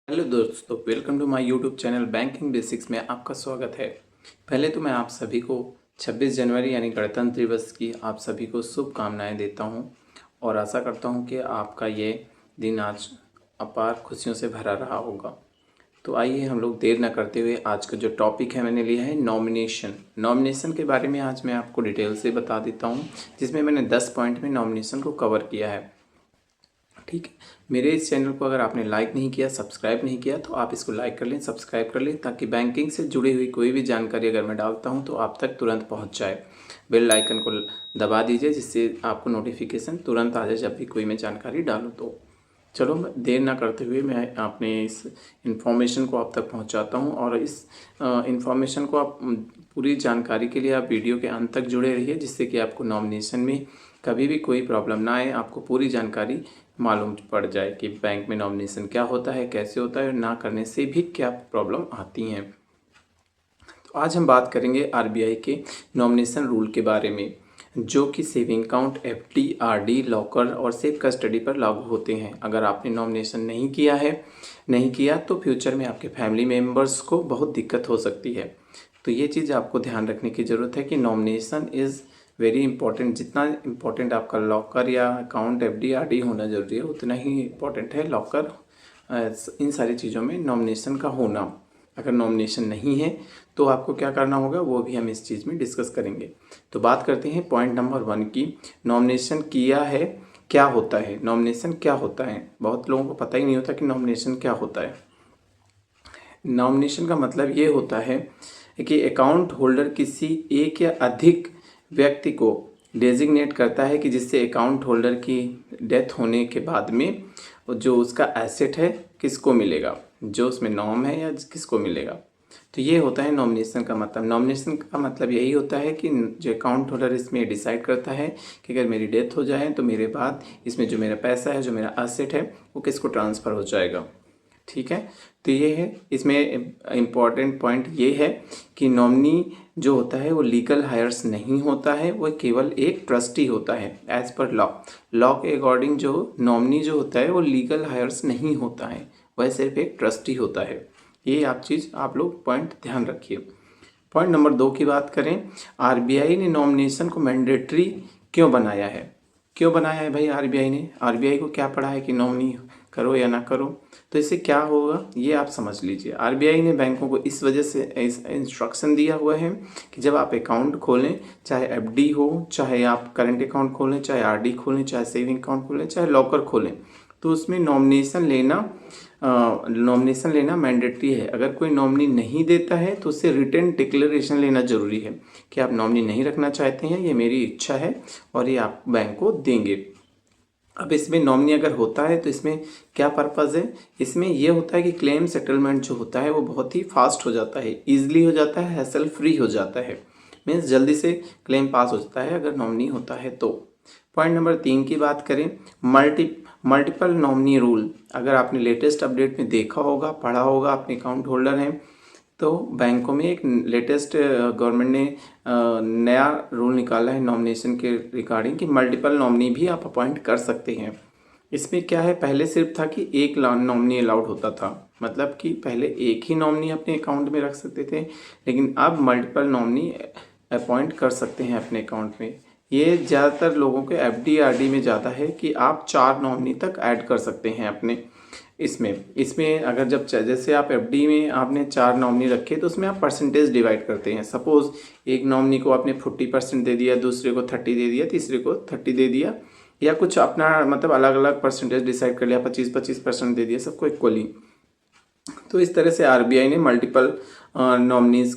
Hello दोस्तों, welcome to my YouTube channel banking basics में आपका स्वागत है। पहले तो मैं आप सभी को 26 जनवरी यानी गणतंत्र दिवस की आप सभी को शुभकामनाएं देता हूं और आशा करता हूं कि आपका ये दिन आज अपार खुशियों से भरा रहा होगा। तो आइए हम लोग देर न करते हुए आज का जो टॉपिक है मैंने लिया है नॉमिनेशन के बारे में आज मैं आपको डिटेल से बता देता हूँ, जिसमें मैंने 10 पॉइंट में नॉमिनेशन को कवर किया है। ठीक है, मेरे इस चैनल को अगर आपने लाइक नहीं किया, सब्सक्राइब नहीं किया तो आप इसको लाइक कर लें, सब्सक्राइब कर लें, ताकि बैंकिंग से जुड़ी हुई कोई भी जानकारी अगर मैं डालता हूं तो आप तक तुरंत पहुंच जाए। बेल आइकन को दबा दीजिए जिससे आपको नोटिफिकेशन तुरंत आ जाए जब भी कोई मैं जानकारी डालूँ तो। चलो देर ना करते हुए मैं अपने इस इन्फॉर्मेशन को आप तक पहुंचाता हूं और इस इन्फॉर्मेशन को आप पूरी जानकारी के लिए आप वीडियो के अंत तक जुड़े रहिए, जिससे कि आपको नॉमिनेशन में कभी भी कोई प्रॉब्लम ना आए, आपको पूरी जानकारी मालूम पड़ जाए कि बैंक में नॉमिनेशन क्या होता है, कैसे होता है और ना करने से भी क्या प्रॉब्लम आती हैं। तो आज हम बात करेंगे आरबीआई के नॉमिनेशन रूल के बारे में, जो कि saving account, FD, RD, locker और सेफ कस्टडी पर लागू होते हैं। अगर आपने नॉमिनेशन नहीं किया तो फ्यूचर में आपके फैमिली मेम्बर्स को बहुत दिक्कत हो सकती है। तो ये चीज़ आपको ध्यान रखने की ज़रूरत है कि नॉमिनेशन इज़ वेरी इंपॉर्टेंट। जितना इम्पोर्टेंट आपका लॉकर या अकाउंट, एफडी, आरडी होना ज़रूरी है, उतना ही इम्पोर्टेंट है लॉकर, इन सारी चीज़ों में नॉमिनेशन का होना। अगर नॉमिनेशन नहीं है तो आपको क्या करना होगा वो भी हम इस चीज़ में डिस्कस करेंगे। तो बात करते हैं पॉइंट नंबर 1 की, नॉमिनेशन किया है क्या होता है। नॉमिनेशन क्या होता है, बहुत लोगों को पता ही नहीं होता कि नॉमिनेशन क्या होता है। नॉमिनेशन का मतलब ये होता है कि अकाउंट होल्डर किसी एक या अधिक व्यक्ति को डेजिग्नेट करता है कि जिससे अकाउंट होल्डर की डेथ होने के बाद में जो उसका एसेट है किसको मिलेगा, जो उसमें नॉम है या किसको मिलेगा। तो ये होता है नॉमिनेशन का मतलब। नॉमिनेशन का मतलब यही होता है कि जो अकाउंट होल्डर इसमें डिसाइड करता है कि अगर मेरी डेथ हो जाए तो मेरे बाद इसमें जो मेरा पैसा है, जो मेरा एसेट है, वो किसको ट्रांसफ़र हो जाएगा। ठीक है, तो ये है, इसमें इम्पॉर्टेंट पॉइंट ये है कि नॉमिनी जो होता है वो लीगल हायर्स नहीं होता है, वो केवल एक ट्रस्टी होता है। एज पर लॉ के अकॉर्डिंग जो नॉमिनी जो होता है वो लीगल हायर्स नहीं होता है, वह सिर्फ एक ट्रस्टी होता है। ये आप लोग पॉइंट ध्यान रखिए। पॉइंट नंबर 2 की बात करें, आरबीआई ने नॉमिनेशन को मैंडेटरी क्यों बनाया है। क्यों बनाया है भाई आरबीआई को क्या पड़ा है कि नॉमिनी करो या ना करो। तो इससे क्या होगा ये आप समझ लीजिए। आरबीआई ने बैंकों को इस वजह से इंस्ट्रक्शन दिया हुआ है कि जब आप अकाउंट खोलें, चाहे एफडी हो, चाहे आप करंट अकाउंट खोलें, चाहे आरडी खोलें, चाहे सेविंग अकाउंट खोलें, चाहे लॉकर खोलें, तो उसमें नॉमिनेशन लेना मैंडेटरी है। अगर कोई नॉमिनी नहीं देता है तो उससे रिटन डिक्लेरेशन लेना ज़रूरी है कि आप नॉमिनी नहीं रखना चाहते हैं, ये मेरी इच्छा है और ये आप बैंक को देंगे। अब इसमें नॉमिनी अगर होता है तो इसमें क्या पर्पज़ है, इसमें यह होता है कि क्लेम सेटलमेंट जो होता है वो बहुत ही फास्ट हो जाता है, ईजिली हो जाता है, हैसल फ्री हो जाता है। मीन्स जल्दी से क्लेम पास हो जाता है अगर नॉमिनी होता है तो। पॉइंट नंबर 3 की बात करें, मल्टीपल नॉमिनी रूल। अगर आपने लेटेस्ट अपडेट में देखा होगा, पढ़ा होगा, अपने अकाउंट होल्डर हैं तो बैंकों में एक लेटेस्ट गवर्नमेंट ने नया रूल निकाला है नॉमिनेशन के रिगार्डिंग कि मल्टीपल नॉमिनी भी आप अपॉइंट कर सकते हैं। इसमें क्या है, पहले सिर्फ था कि एक नॉमिनी अलाउड होता था, मतलब कि पहले एक ही नॉमिनी अपने अकाउंट में रख सकते थे, लेकिन अब मल्टीपल नॉमिनी अपॉइंट कर सकते हैं अपने अकाउंट में। ये ज़्यादातर लोगों के एफडी आरडी में ज़्यादा है कि आप 4 नॉमिनी तक ऐड कर सकते हैं अपने इसमें अगर जैसे आप एफडी में आपने 4 नॉमिनी रखे तो उसमें आप परसेंटेज डिवाइड करते हैं। सपोज़ एक नॉमिनी को आपने 40% दे दिया, दूसरे को 30 दे दिया, तीसरे को 30 दे दिया, या कुछ अपना मतलब अलग अलग परसेंटेज डिसाइड कर लिया, 25-25% दे दिया सबको इक्वली। तो इस तरह से आरबीआई ने मल्टीपल नॉमिनीज़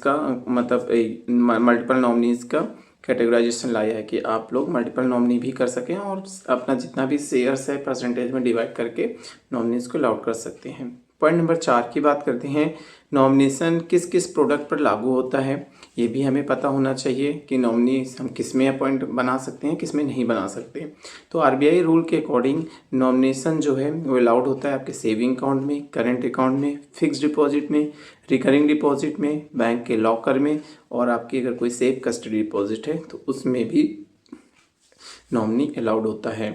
का कैटेगराइजेशन लाया है कि आप लोग मल्टीपल नॉमिनी भी कर सकें और अपना जितना भी शेयर्स है परसेंटेज में डिवाइड करके नॉमिनीज़ को अलाउड कर सकते हैं। पॉइंट नंबर 4 की बात करते हैं, नॉमिनेशन किस किस प्रोडक्ट पर लागू होता है। ये भी हमें पता होना चाहिए कि नॉमिनी हम किस में अपॉइंट बना सकते हैं, किस में नहीं बना सकते। तो आरबीआई रूल के अकॉर्डिंग नॉमिनेशन जो है वो अलाउड होता है आपके सेविंग अकाउंट में, करंट अकाउंट में, फिक्स्ड डिपॉजिट में, रिकरिंग डिपॉजिट में, बैंक के लॉकर में, और आपकी अगर कोई सेफ कस्टडी डिपॉजिट है तो उसमें भी नॉमिनी अलाउड होता है।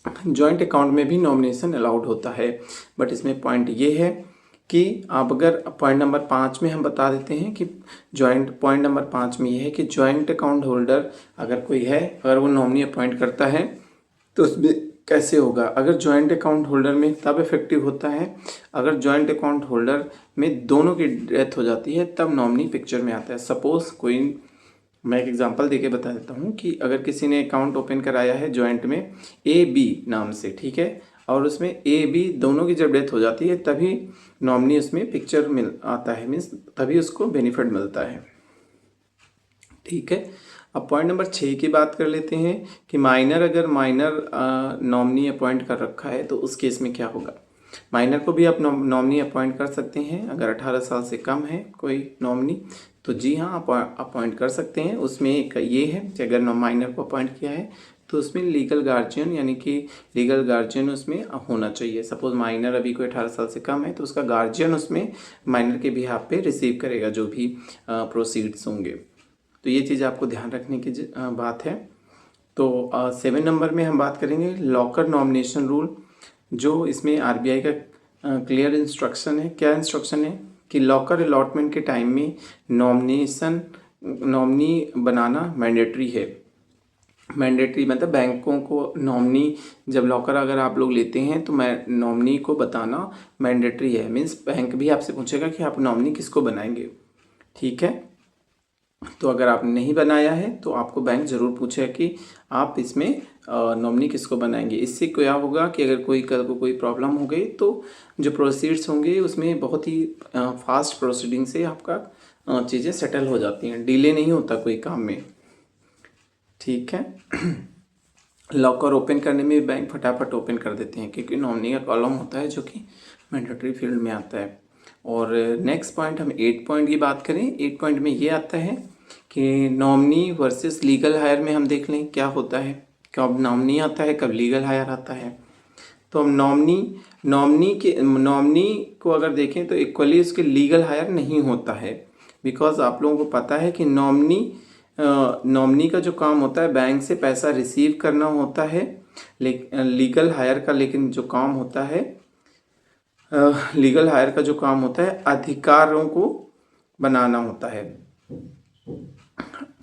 जॉइंट अकाउंट में भी नॉमिनेशन अलाउड होता है, बट इसमें पॉइंट ये है कि आप अगर पॉइंट नंबर 5 में हम बता देते हैं कि पॉइंट नंबर 5 में ये है कि जॉइंट अकाउंट होल्डर अगर कोई है, अगर वो नॉमिनी अपॉइंट करता है तो उसमें कैसे होगा। अगर जॉइंट अकाउंट होल्डर में तब इफेक्टिव होता है अगर जॉइंट अकाउंट होल्डर में दोनों की डेथ हो जाती है, तब नॉमिनी पिक्चर में आता है। सपोज कोई, मैं एक एग्जांपल देके बता देता हूँ कि अगर किसी ने अकाउंट ओपन कराया है जॉइंट में ए बी नाम से, ठीक है, और उसमें ए बी दोनों की जब डेथ हो जाती है तभी नॉमिनी उसमें पिक्चर मिल आता है, मीन्स तभी उसको बेनिफिट मिलता है, ठीक है। अब पॉइंट नंबर 6 की बात कर लेते हैं कि अगर माइनर नॉमिनी अपॉइंट कर रखा है तो उस केस में क्या होगा। माइनर को भी आप नॉमिनी अपॉइंट कर सकते हैं। अगर 18 साल से कम है कोई नॉमिनी तो जी हाँ आप अपॉइंट कर सकते हैं। उसमें एक ये है कि अगर माइनर को अपॉइंट किया है तो उसमें लीगल गार्जियन, यानी कि लीगल गार्जियन उसमें होना चाहिए। सपोज माइनर अभी कोई 18 साल से कम है तो उसका गार्जियन उसमें माइनर के बिहाफ पे रिसीव करेगा जो भी प्रोसीड्स होंगे। तो ये चीज़ आपको ध्यान रखने की बात है। तो 7 नंबर में हम बात करेंगे लॉकर नॉमिनेशन रूल, जो इसमें आरबीआई का क्लियर इंस्ट्रक्शन है। क्या इंस्ट्रक्शन है कि लॉकर अलॉटमेंट के टाइम में नॉमिनी बनाना मैंडेटरी है। मैंडेटरी मतलब बैंकों को नॉमिनी, जब लॉकर अगर आप लोग लेते हैं तो नॉमिनी को बताना मैंडेटरी है। मीन्स बैंक भी आपसे पूछेगा कि आप नॉमिनी किसको बनाएंगे, ठीक है। तो अगर आपने नहीं बनाया है तो आपको बैंक ज़रूर पूछेगा कि आप इसमें नॉमिनी किसको बनाएंगे। इससे क्या होगा कि अगर कल को कोई प्रॉब्लम हो गई तो जो प्रोसीड्स होंगे उसमें बहुत ही फास्ट प्रोसीडिंग से आपका चीज़ें सेटल हो जाती हैं, डिले नहीं होता कोई काम में, ठीक है। लॉकर ओपन करने में बैंक फटाफट ओपन कर देते हैं क्योंकि नॉमिनी का कॉलम होता है जो कि मैंडेटरी फील्ड में आता है। और नेक्स्ट पॉइंट, हम 8 पॉइंट की बात करें। 8 पॉइंट में ये आता है कि नॉमिनी वर्सेस लीगल हायर में हम देख लें क्या होता है, कब नॉमिनी आता है कब लीगल हायर आता है। तो हम नॉमिनी को अगर देखें तो इक्वली उसके लीगल हायर नहीं होता है। बिकॉज आप लोगों को पता है कि नॉमिनी का जो काम होता है बैंक से पैसा रिसीव करना होता है, लीगल हायर का लेकिन जो काम होता है लीगल हायर का जो काम होता है अधिकारों को बनाना होता है,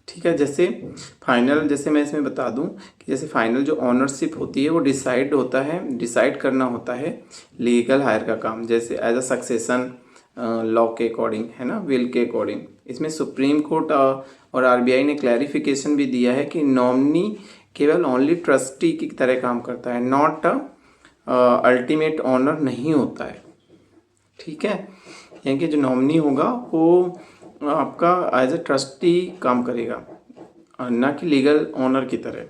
ठीक है। जैसे मैं इसमें बता दूं कि जैसे फाइनल जो ऑनरशिप होती है वो डिसाइड करना होता है लीगल हायर का काम, जैसे एज अ सक्सेशन लॉ के अकॉर्डिंग, है ना, विल के अकॉर्डिंग। इसमें सुप्रीम कोर्ट और आरबीआई ने क्लैरिफिकेशन भी दिया है कि नॉमिनी केवल ओनली ट्रस्टी की तरह काम करता है, नॉट अल्टीमेट ऑनर नहीं होता है, ठीक है। यानी कि जो नॉमिनी होगा वो आपका एज ए ट्रस्टी काम करेगा, ना कि लीगल ऑनर की तरह।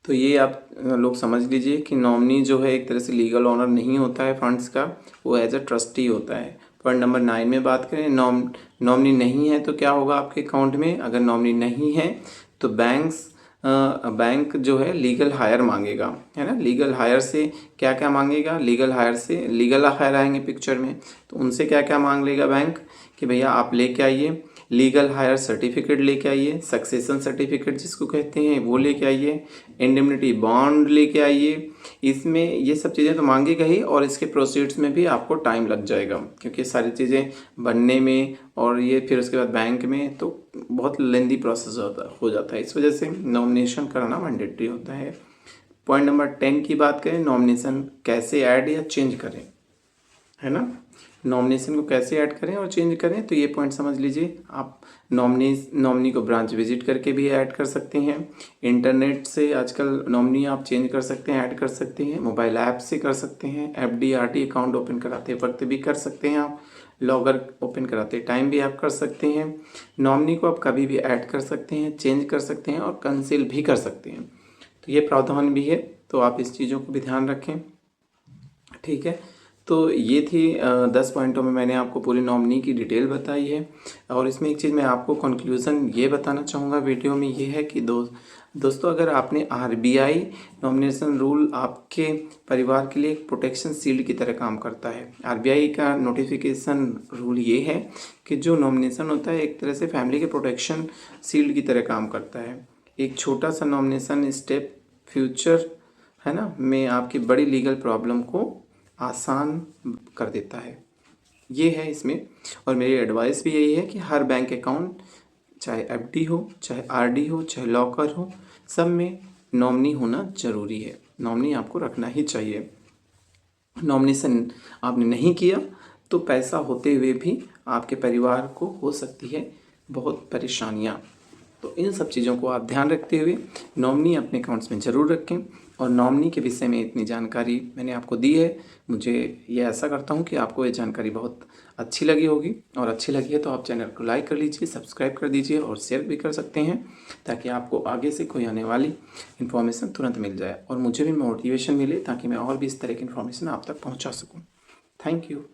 तो ये आप लोग समझ लीजिए कि नॉमिनी जो है एक तरह से लीगल ऑनर नहीं होता है फंड्स का, वो एज ए ट्रस्टी होता है। पॉइंट नंबर 9 में बात करें, नॉमिनी नहीं है तो क्या होगा आपके अकाउंट में। अगर नॉमिनी नहीं है तो बैंक जो है लीगल हायर मांगेगा, है ना। लीगल हायर से क्या क्या मांगेगा, लीगल हायर आएंगे पिक्चर में, तो उनसे क्या क्या मांग लेगा बैंक कि भैया आप लेके आइए लीगल हायर सर्टिफिकेट लेके आइए, सक्सेशन सर्टिफिकेट जिसको कहते हैं वो लेके आइए, इंडेमनिटी बॉन्ड लेके आइए। इसमें ये सब चीज़ें तो मांगेगा ही, और इसके प्रोसीड्स में भी आपको टाइम लग जाएगा क्योंकि सारी चीज़ें बनने में और ये फिर उसके बाद बैंक में तो बहुत लेंदी प्रोसेस हो जाता है। इस वजह से नॉमिनेशन कराना मैंडेटरी होता है। पॉइंट नंबर 10 की बात करें, नॉमिनेशन कैसे ऐड या चेंज करें, है ना। नॉमिनेशन को कैसे ऐड करें और चेंज करें, तो ये पॉइंट समझ लीजिए। आप नॉमिनी को ब्रांच विजिट करके भी ऐड कर सकते हैं, इंटरनेट से आजकल नॉमिनी आप चेंज कर सकते हैं, ऐड कर सकते हैं, मोबाइल ऐप से कर सकते हैं, एफडी आरडी अकाउंट ओपन कराते वक्त भी कर सकते हैं आप, लॉगर ओपन कराते टाइम भी आप कर सकते हैं। नॉमिनी को आप कभी भी ऐड कर सकते हैं, चेंज कर सकते हैं और कैंसिल भी कर सकते हैं। तो ये प्रावधान भी है, तो आप इस चीज़ों को भी ध्यान रखें, ठीक है। तो ये थी 10 पॉइंटों में मैंने आपको पूरी नॉमिनी की डिटेल बताई है। और इसमें एक चीज़ मैं आपको कंक्लूज़न ये बताना चाहूँगा वीडियो में, ये है कि दोस्तों अगर आपने आरबीआई नॉमिनेशन रूल आपके परिवार के लिए एक प्रोटेक्शन शील्ड की तरह काम करता है। आरबीआई का नोटिफिकेशन रूल ये है कि जो नॉमिनेशन होता है एक तरह से फैमिली के प्रोटेक्शन शील्ड की तरह काम करता है। एक छोटा सा नॉमिनेशन स्टेप फ्यूचर है ना, में आपकी बड़ी लीगल प्रॉब्लम को आसान कर देता है। ये है इसमें। और मेरी एडवाइस भी यही है कि हर बैंक अकाउंट, चाहे एफडी हो, चाहे आरडी हो, चाहे लॉकर हो, सब में नॉमिनी होना ज़रूरी है। नॉमिनी आपको रखना ही चाहिए। नॉमिनेशन आपने नहीं किया तो पैसा होते हुए भी आपके परिवार को हो सकती है बहुत परेशानियाँ। तो इन सब चीज़ों को आप ध्यान रखते हुए नॉमिनी अपने अकाउंट्स में ज़रूर रखें। और नॉमिनी के विषय में इतनी जानकारी मैंने आपको दी है। मुझे ये ऐसा करता हूँ कि आपको ये जानकारी बहुत अच्छी लगी होगी, और अच्छी लगी है तो आप चैनल को लाइक कर लीजिए, सब्सक्राइब कर दीजिए और शेयर भी कर सकते हैं, ताकि आपको आगे से कोई आने वाली इन्फॉर्मेशन तुरंत मिल जाए और मुझे भी मोटिवेशन मिले, ताकि मैं और भी इस तरह की इन्फॉर्मेशन आप तक पहुँचा सकूँ। Thank you.